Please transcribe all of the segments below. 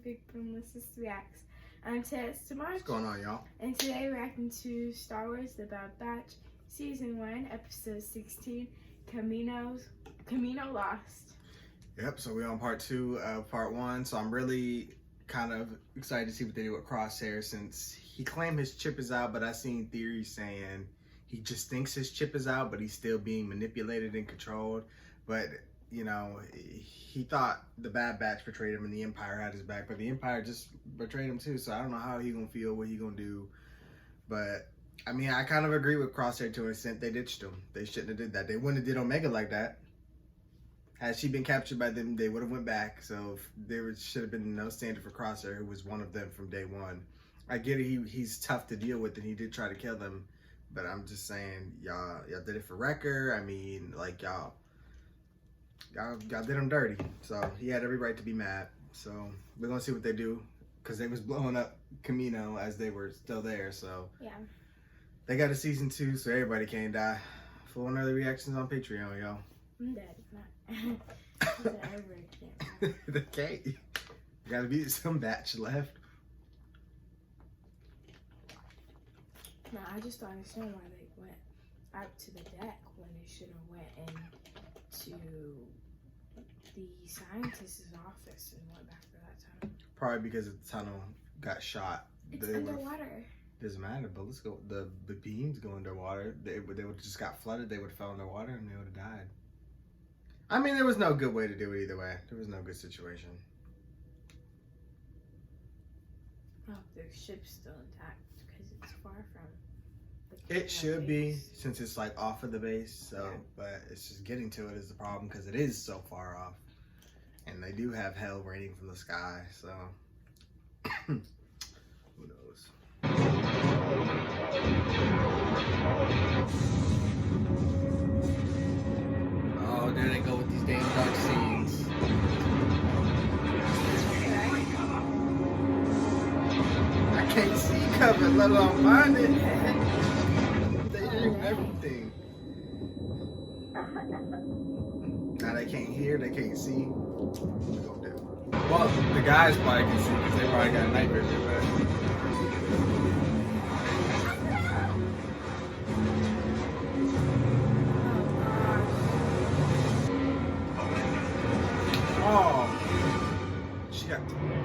Big Boomless Reacts. I'm Tess Tamar. What's going on, y'all? And today we're reacting to Star Wars The Bad Batch, Season 1, Episode 16, Camino Lost. Yep, so we're on part 2 of part 1. So I'm really kind of excited to see what they do with Crosshair, since he claimed his chip is out, but I've seen theories saying he just thinks his chip is out, but he's still being manipulated and controlled. But, you know, he thought the Bad Batch betrayed him and the Empire had his back, but the Empire just betrayed him too. So I don't know how he gonna feel, what he gonna do. But, I mean, I kind of agree with Crosshair to an extent. They ditched him. They shouldn't have did that. They wouldn't have did Omega like that. Had she been captured by them, they would have went back. So there should have been no standard for Crosshair, who was one of them from day one. I get it, he's tough to deal with, and he did try to kill them. But I'm just saying, y'all did it for Wrecker. I mean, like, y'all did him dirty. So he had every right to be mad. So we're gonna see what they do, because they was blowing up Camino as they were still there. So yeah, they got a season 2, so everybody can't die. Full and early reactions on Patreon, y'all. I'm dead. Not. They can't. You gotta be some batch left. No, I just don't understand why they went out to the deck when they should have went into the scientist's office and went back to that tunnel. Probably because the tunnel got shot. It's underwater. Doesn't matter, but let's go. The beams go underwater. They would have just got flooded. They would have fell underwater and they would have died. I mean, there was no good way to do it either way. There was no good situation. Oh, the ship's still intact because it's far from the It should base. be, since it's like off of the base. So, yeah. But it's just getting to it is the problem, because it is so far off, and they do have hell raining from the sky. So, who knows? Oh, there they go with these damn dark scenes. I can't see cover, let alone find it. They do everything. Now they can't hear, they can't see. What we gonna do? Well, the guys probably can see because they probably got night vision, but... Oh,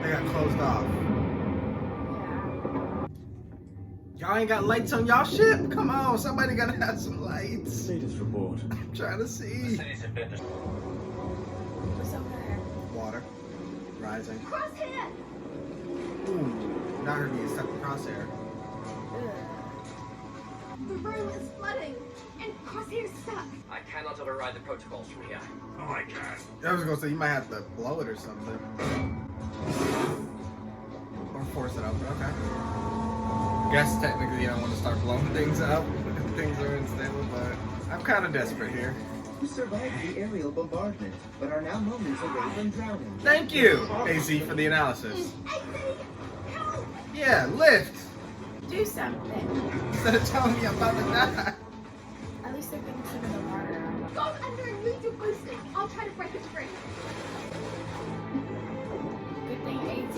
they got closed off. Yeah. Y'all ain't got lights on y'all ship? Come on, somebody gotta have some lights. Status report. I'm trying to see. What's over there? Water. Rising. Crosshair! Ooh, now her being stuck in Crosshair. The room is flooding, and Crosshair's stuck. I cannot override the protocols from here. Oh my god. I was gonna say, you might have to blow it or something. Or force it up, but okay. Guess technically you don't want to start blowing things up if things are unstable, but I'm kind of desperate here. You survived the aerial bombardment, but are now moments away from drowning. Thank you, AC, for the analysis. Help! Yeah, lift! Do something. Instead of telling me I'm about to die. At least they're getting some of the water out. Go under and move your boosting. I'll try to break it free. Good thing AIDS.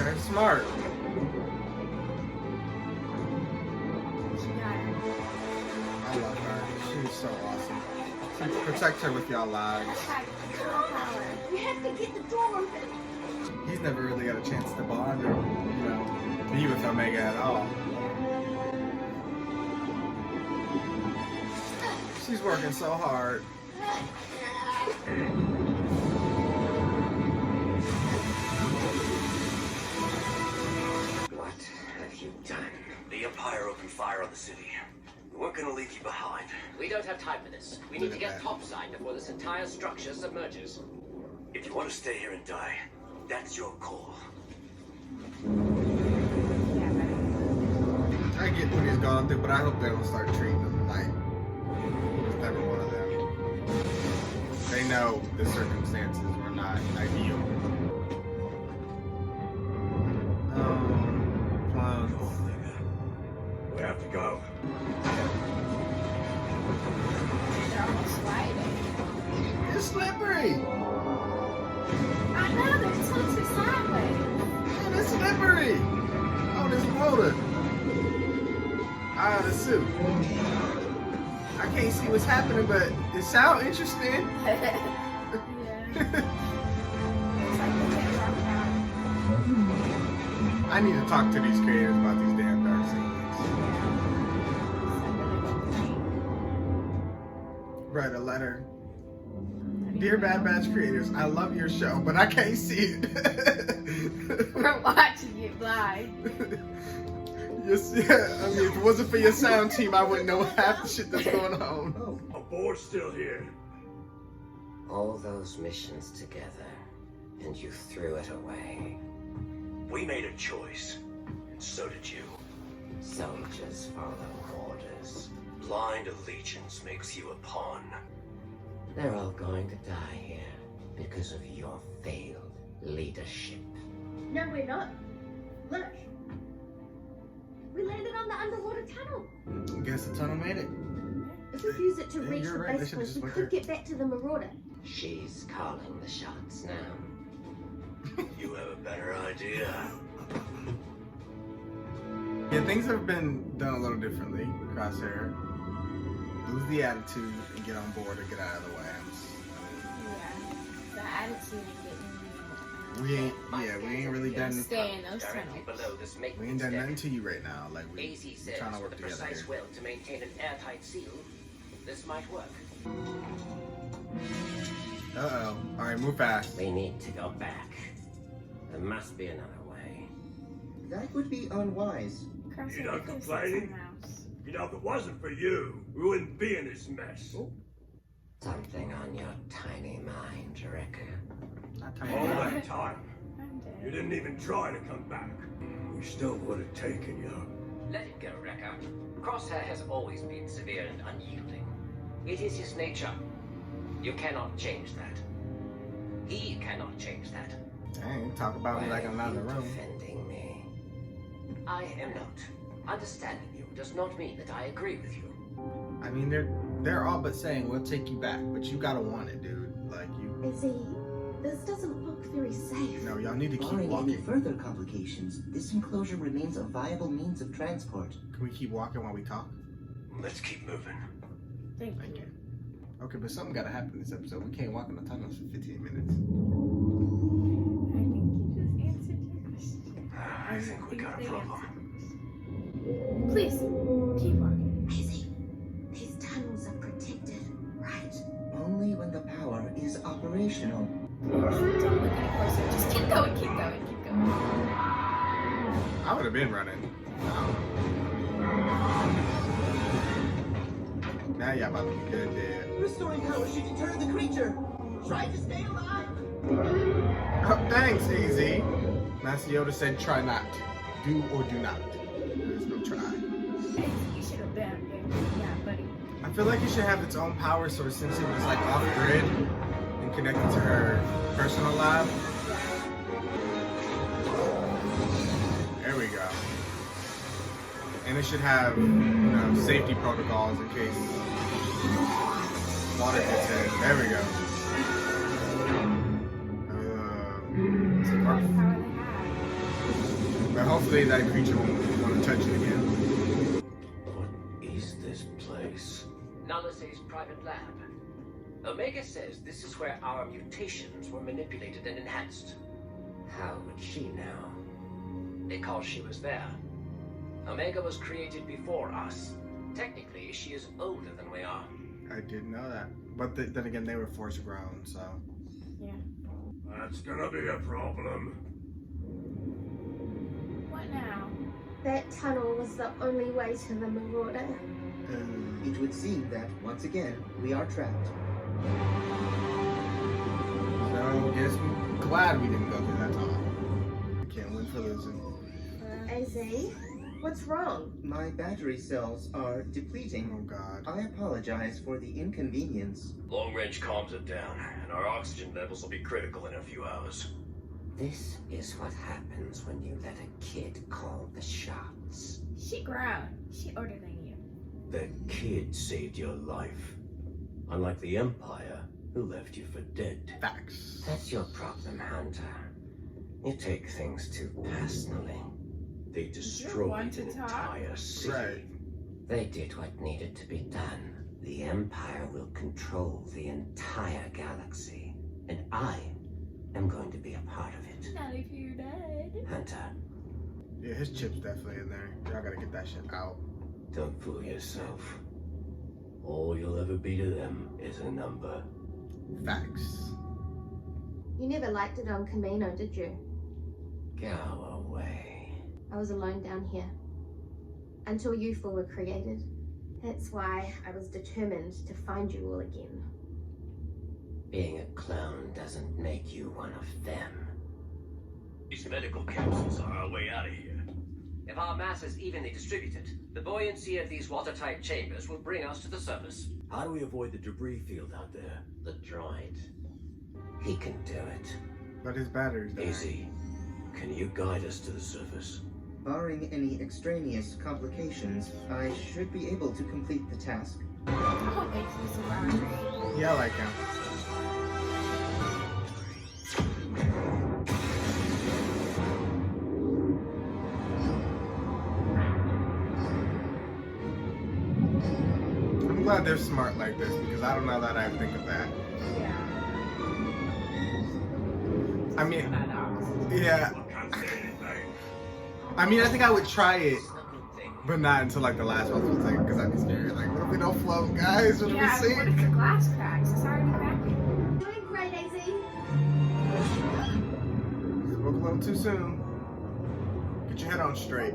Okay, smart. She got it. I love her. She's so awesome. Protect her with y'all lives. Attack. Total power. We have to get the door open. He's never really got a chance to bond or, you know, be with Omega at all. She's working so hard. What have you done? The Empire opened fire on the city. We weren't gonna leave you behind. We don't have time for this. We need to get topside before this entire structure submerges. If you want to stay here and die, that's your call. Yeah, I get what he's gone through, but I hope they don't start treating him like he was never one of them. They know the circumstances were not ideal. Clowns. We have to go. they're almost sliding. I know, they're tilted sideways. Man, it's slippery. Oh, this motor. Ah, the suit. I can't see what's happening, but it sounds interesting. Yeah. It's like they get rocked out. I need to talk to these creators about these damn dark scenes. Write a letter. Dear Bad Batch creators, I love your show, but I can't see it. We're watching it live. Yes, yeah. I mean, if it wasn't for your sound team, I wouldn't know half the shit that's going on. Oh, A board's still here. All those missions together, and you threw it away. We made a choice, and so did you. Soldiers follow orders. Blind allegiance makes you a pawn. They're all going to die here because of your failed leadership. No, we're not. Look. We landed on the underwater tunnel. Guess the tunnel made it. If we use it to Yeah, reach you're the right. They base should've point, just we went could there. get back to the Marauder. She's calling the shots now. You have a better idea. Yeah, things have been done a little differently. Crosshair. Lose the attitude and get on board or get out of the way. Yeah. The attitude and getting We ain't really done. stay in those Directly tunnels. below this We ain't maintenance done deck, nothing to you right now. Like we're AZ says trying to with work a together precise here. will to maintain an airtight seal, this might work. Uh-oh. Alright, move fast. We need to go back. There must be another way. that would be unwise. Crosshair, You not you could've said complaining? something else. You know, if it wasn't for you, we wouldn't be in this mess. Something on your tiny mind, Wrecker. Not All tiny. that time, I'm you dead. didn't even try to come back. We still would have taken you. Let it go, Wrecker. Crosshair has always been severe and unyielding. It is his nature. You cannot change that. He cannot change that. Dang, talk about me like I'm not in the room. Defending me. I am not. Understanding you does not mean that I agree with you. I mean, they're all but saying we'll take you back, but you gotta want it, dude. Like you. Izzy, this doesn't look very safe. No, y'all need to keep Barring any walking. further complications, this enclosure remains a viable means of transport. Can we keep walking while we talk? Let's keep moving. Thank Thank you. you. Okay, but something gotta happen this episode. We can't walk in the tunnels for 15 minutes. I think you just answered your question. I think we got a they problem. answered the question. Please, keep walking. Izzy, these tunnels are protected, right? Only when the power is operational. Don't look any closer. Just keep going, keep going, keep going. I would have been running. Now y'all about to be good dead. Restoring power should deter the creature. Try to stay alive. Oh, thanks, AZ. Master Yoda said try not. Do or do not. There's no try. You should have been there. Yeah, buddy. I feel like it should have its own power source since it was like off grid and connected to her personal lab. There we go. And it should have, safety protocols in case water gets in. There we go. That's the power they have. But hopefully that creature won't want to touch it again. What is this place? Nalase's private lab. Omega says this is where our mutations were manipulated and enhanced. How would she know? Because she was there. Omega was created before us. Technically, she is older than we are. I didn't know that. But then again, they were force grown, so. Yeah. That's gonna be a problem. What now? That tunnel was the only way to the Marauder. It would seem that, once again, we are trapped. So, guess we're glad we didn't go through that tunnel. We can't win for losing. Izzy, what's wrong? My battery cells are depleting. Oh, God. I apologize for the inconvenience. Long range comms are down, and our oxygen levels will be critical in a few hours. This is what happens when you let a kid call the shots. She grown. She older than you. That kid saved your life. Unlike the Empire, who left you for dead. Facts. That's your problem, Hunter. You take things too personally. They destroyed want to an talk? entire city. Right. They did what needed to be done. The Empire will control the entire galaxy, and I am going to be a part of it. Not if you're dead. Hunter, Yeah, his chip's definitely in there. Y'all gotta get that shit out. don't fool yourself. All you'll ever be to them is a number. Facts. You never liked it on Camino, did you? Go away. I was alone down here. Until you four were created. That's why I was determined to find you all again. Being a clone doesn't make you one of them. These medical capsules are our way out of here. If our mass is evenly distributed, the buoyancy of these watertight chambers will bring us to the surface. How do we avoid the debris field out there? The droid. He can do it. But his battery's down. Easy. Can you guide us to the surface? Barring any extraneous complications, I should be able to complete the task. I hope makes me survive. Yeah, I like him. I'm glad they're smart like this because I don't know that I think of that. Yeah. I mean, That ox. yeah. I can't say anything. I mean, I think I would try it, but not until like the last one second because I'd be scared. Like, what if we don't float, guys? What Yeah, if we what if the sink? glass cracks? It's already cracking. Doing great, AZ. Spoke a little too soon. Get your head on straight.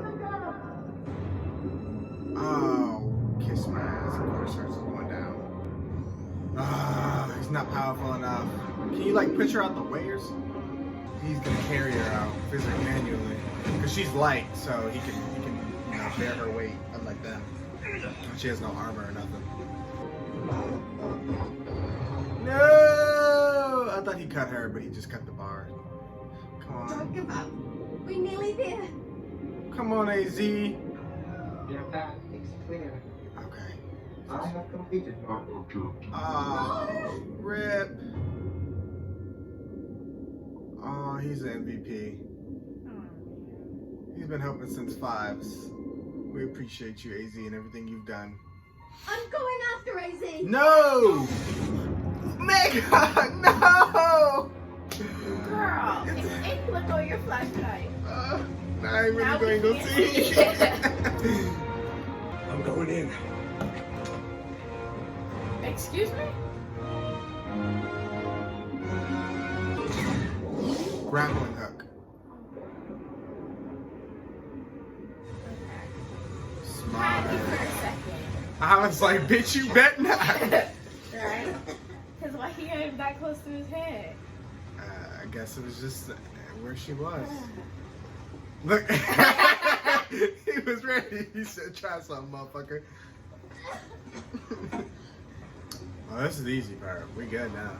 Oh, kiss my ass. Of course, starts going down. Ah, he's not powerful enough. Can you like push her out the way or something? He's gonna carry her out physically manually because she's light, so he can you know, bear her weight, unlike them. She has no armor or nothing. No! I thought he cut her, but he just cut the bar. Come on. Don't give up. We're nearly there. Come on, AZ. Your path is clear. Okay. I have completed my objective. Ah, rip. Oh, he's an MVP. He's been helping since fives. We appreciate you, AZ, and everything you've done. I'm going after AZ. No! Mega! No! Girl, it's look on your flashlight. Now I really Now going we to go can't see. I'm going in. Excuse me? Grappling hook. Had you Smart. for a second. I was like, bitch, you bet not. Right? Because why he ain't that close to his head? I guess it was just where she was. Look, he was ready. He said, try something, motherfucker. Well, this is the easy part. We good now.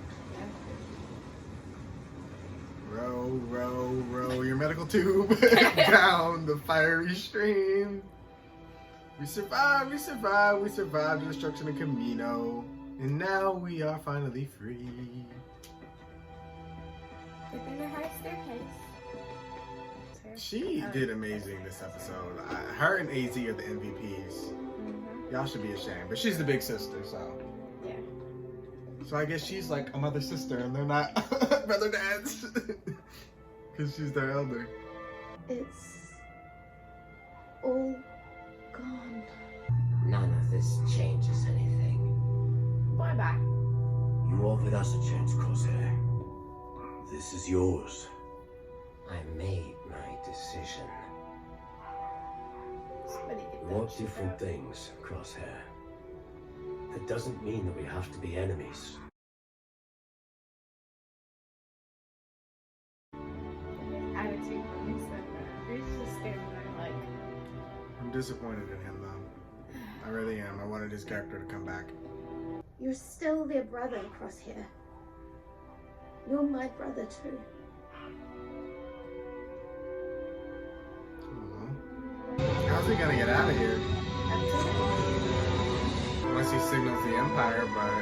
Row, row, row your medical tube down the fiery stream. We survived, we survived, we survived the destruction of Camino. And now we are finally free. Within the high staircase. She did amazing this episode. Her and AZ are the MVPs. Y'all should be ashamed. But she's the big sister, so. Yeah. So I guess she's like a mother sister and they're not brother dads. Because she's their elder. It's all gone. None of this changes anything. Bye-bye. You offered us a chance, Crosshair. This is yours. I made my decision. Somebody get We that want shit different out. things, Crosshair. That doesn't mean that we have to be enemies. His attitude when he said that. He's just standing there like, I'm disappointed in him though. I really am. I wanted his character to come back. You're still their brother, Crosshair. You're my brother too. Aw. How's he gonna get out of here? Unless he signals the Empire, but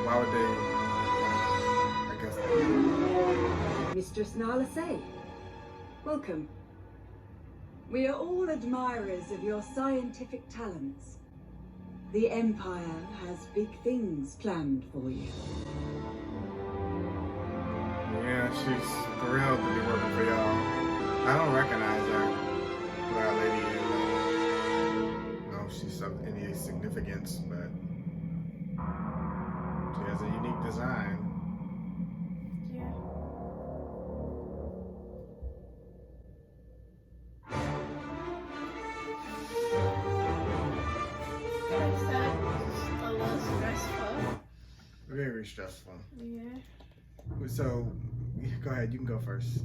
why would they Mistress Nala Say, welcome. We are all admirers of your scientific talents. The Empire has big things planned for you. Yeah, she's thrilled to be working for y'all. I don't recognize her. That lady is. No, she's of any significance, but she has a unique design. Yeah. Like I said, it's a little stressful. Very stressful. Yeah. So, go ahead. You can go first.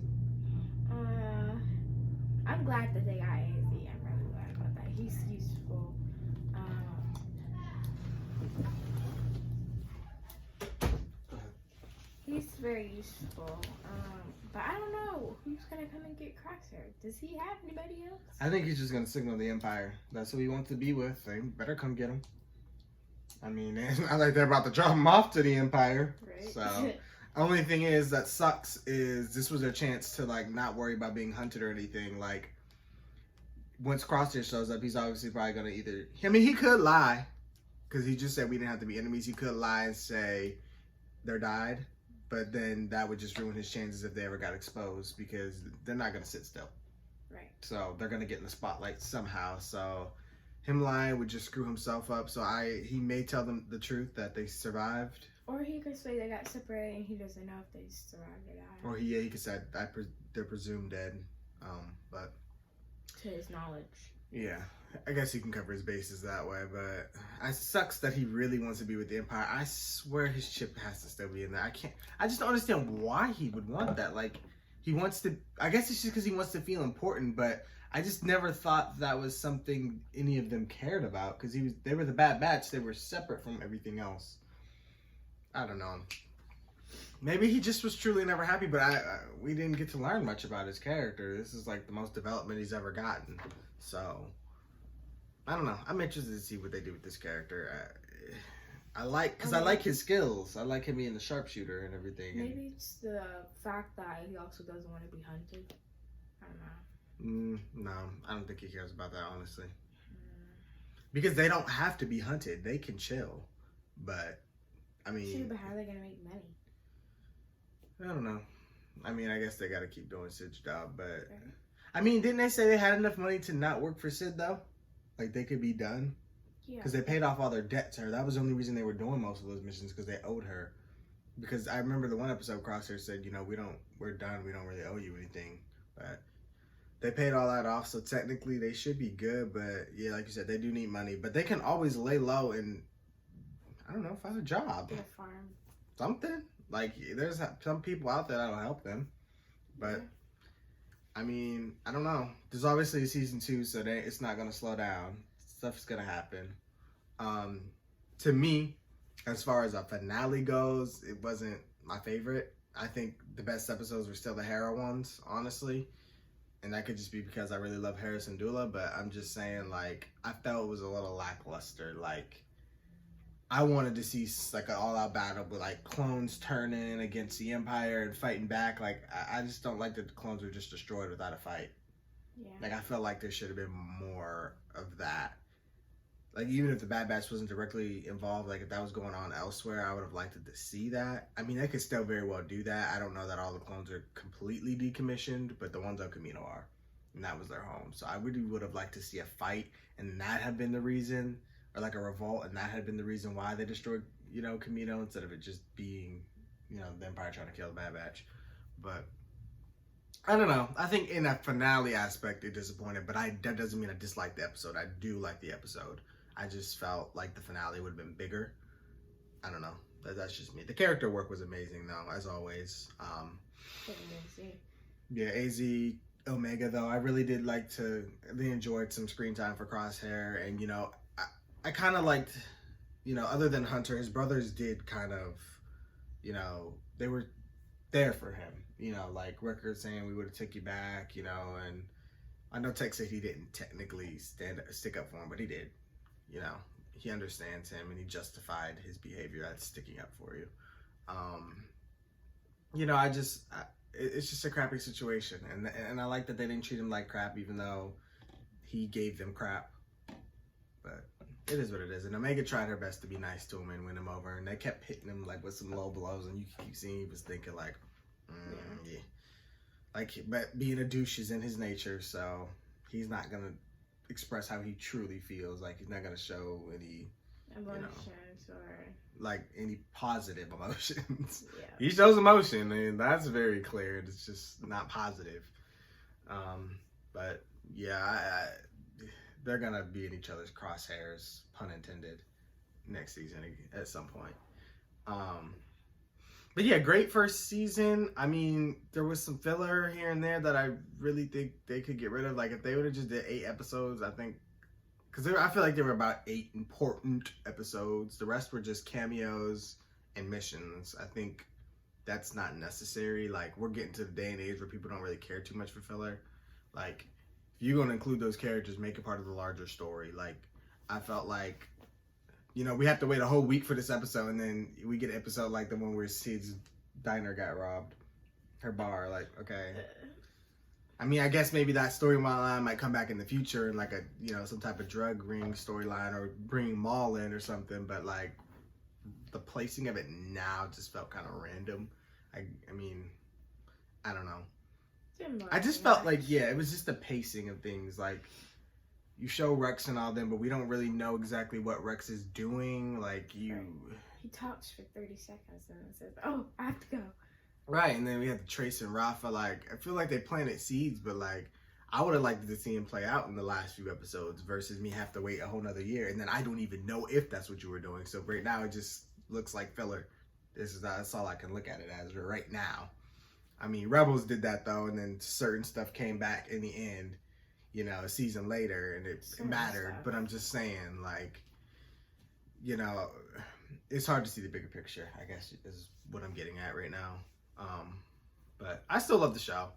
I'm glad that they got AZ. I'm really glad about that. He's useful. He's very useful. But I don't know who's gonna come and get Crosshair. Does he have anybody else? I think he's just gonna signal the Empire. That's who he wants to be with. They better come get him. I mean, it's not like they're about to drop him off to the Empire. Right. So, only thing is that sucks is this was their chance to like not worry about being hunted or anything. Like, once Crosshair shows up, he's obviously probably gonna either. I mean, he could lie because he just said we didn't have to be enemies. He could lie and say they're died. But then that would just ruin his chances if they ever got exposed because they're not going to sit still. Right. So they're going to get in the spotlight somehow. So him lying would just screw himself up. So he may tell them the truth that they survived. Or he could say they got separated and he doesn't know if they survived or died. Or he could say they're presumed dead. But to his knowledge. Yeah. I guess he can cover his bases that way, but it sucks that he really wants to be with the Empire. I swear his chip has to still be in there. I just don't understand why he would want that. Like, he wants to, I guess it's just because he wants to feel important, but I just never thought that was something any of them cared about because they were the Bad Batch. They were separate from everything else. I don't know. Maybe he just was truly never happy, but we didn't get to learn much about his character. This is like the most development he's ever gotten. So, I don't know. I'm interested to see what they do with this character. I like his skills. I like him being the sharpshooter and everything. Maybe it's the fact that he also doesn't want to be hunted. I don't know. No, I don't think he cares about that, honestly. Because they don't have to be hunted. They can chill. But, I mean... But how are they going to make money? I don't know. I mean, I guess they got to keep doing Sid's job, but... Right. I mean, didn't they say they had enough money to not work for Sid, though? Like, they could be done? Yeah. Because they paid off all their debts to her. That was the only reason they were doing most of those missions, because they owed her. Because I remember the one episode Crosshair said, we're done. We don't really owe you anything. But they paid all that off, so technically they should be good. But, yeah, like you said, they do need money. But they can always lay low and, I don't know, find a job. Get a farm. Something. Like, there's some people out there that'll help them. But... Yeah. I mean, I don't know. There's obviously a season 2, so it's not going to slow down. Stuff's going to happen. To me, as far as a finale goes, it wasn't my favorite. I think the best episodes were still the Hera ones, honestly. And that could just be because I really love Hera Syndulla, but I'm just saying, like, I felt it was a little lackluster. Like, I wanted to see like an all-out battle with like clones turning against the Empire and fighting back. Like I just don't like that the clones were just destroyed without a fight. Yeah. Like I felt like there should have been more of that. Like even if the Bad Batch wasn't directly involved, like if that was going on elsewhere, I would have liked to see that. I mean, they could still very well do that. I don't know that all the clones are completely decommissioned, but the ones on Kamino are, and that was their home. So I really would have liked to see a fight, and that had been the reason. Or like a revolt, and that had been the reason why they destroyed, Kamino, instead of it just being, the Empire trying to kill the Bad Batch. But, I don't know. I think in a finale aspect, it disappointed, but that doesn't mean I dislike the episode. I do like the episode. I just felt like the finale would have been bigger. I don't know. That's just me. The character work was amazing, though, as always. Yeah, AZ Omega, though, I really did they enjoyed some screen time for Crosshair, and, I kind of liked, other than Hunter, his brothers did kind of, they were there for him. Like Rickard saying we would have took you back, and I know Tech said he didn't technically stick up for him, but he did. He understands him and he justified his behavior. That's sticking up for you. you know, it's just a crappy situation, and I like that they didn't treat him like crap, even though he gave them crap. But it is what it is. And Omega tried her best to be nice to him and win him over, and they kept hitting him like with some low blows, and you keep seeing he was thinking like, yeah. Like, but being a douche is in his nature, so he's not gonna express how he truly feels. Like, he's not gonna show any emotions or like any positive emotions. Yeah. He shows emotion, and that's very clear. It's just not positive. But yeah, they're gonna be in each other's crosshairs, pun intended, next season at some point. But yeah, great first season. I mean, there was some filler here and there that I really think they could get rid of. Like, if they would have just did 8 episodes, I think, because I feel like there were about 8 important episodes. The rest were just cameos and missions. I think that's not necessary. Like, we're getting to the day and age where people don't really care too much for filler. Like, if you're going to include those characters, make it part of the larger story. Like, I felt like, you know, we have to wait a whole week for this episode, and then we get an episode like the one where Sid's diner got robbed. Her bar, like, okay. I mean, I guess maybe that storyline might come back in the future in like a, you know, some type of drug ring storyline, or bring Maul in or something, but like, the placing of it now just felt kind of random. I mean, I don't know. I just felt like, yeah, it was just the pacing of things. Like, you show Rex and all them, but we don't really know exactly what Rex is doing. Like, he talks for 30 seconds and then says, "Oh, I have to go." Right, and then we had the Trace and Rafa. Like, I feel like they planted seeds, but like, I would have liked to see him play out in the last few episodes versus me have to wait a whole nother year, and then I don't even know if that's what you were doing. So right now, it just looks like filler. That's all I can look at it as right now. I mean, Rebels did that though, and then certain stuff came back in the end, you know, a season later, and it mattered. But I'm just saying, like, you know, it's hard to see the bigger picture, I guess, is what I'm getting at right now. But I still love the show.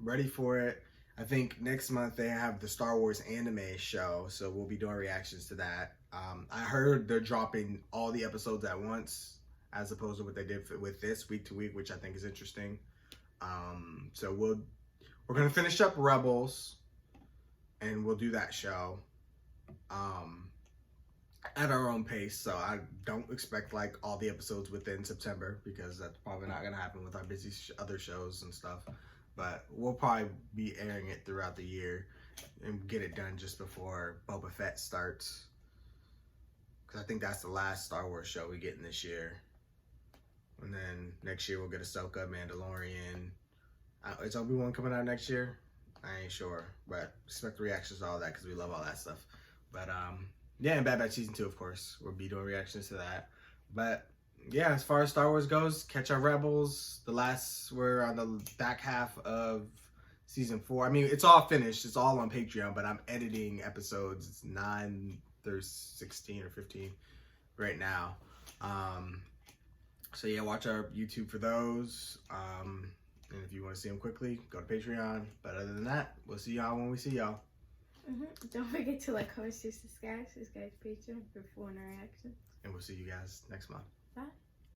Ready for it. I think next month they have the Star Wars anime show, so we'll be doing reactions to that. I heard they're dropping all the episodes at once, as opposed to what they did with this week to week, which I think is interesting. So we're gonna finish up Rebels, and we'll do that show at our own pace. So I don't expect like all the episodes within September, because that's probably not gonna happen with our busy other shows and stuff. But we'll probably be airing it throughout the year and get it done just before Boba Fett starts, because I think that's the last Star Wars show we get in this year. And then next year we'll get Ahsoka, Mandalorian. Is Obi-Wan coming out next year? I ain't sure, but expect reactions to all that because we love all that stuff. But yeah, and Bad Batch Season 2, of course. We'll be doing reactions to that. But yeah, as far as Star Wars goes, catch our Rebels. We're on the back half of Season 4. I mean, it's all finished. It's all on Patreon, but I'm editing episodes. It's 9, there's 16 or 15 right now. So yeah, watch our YouTube for those. And if you want to see them quickly, go to Patreon. But other than that, we'll see y'all when we see y'all. Don't forget to like, comment, subscribe to Patreon for full interaction. And we'll see you guys next month. Bye.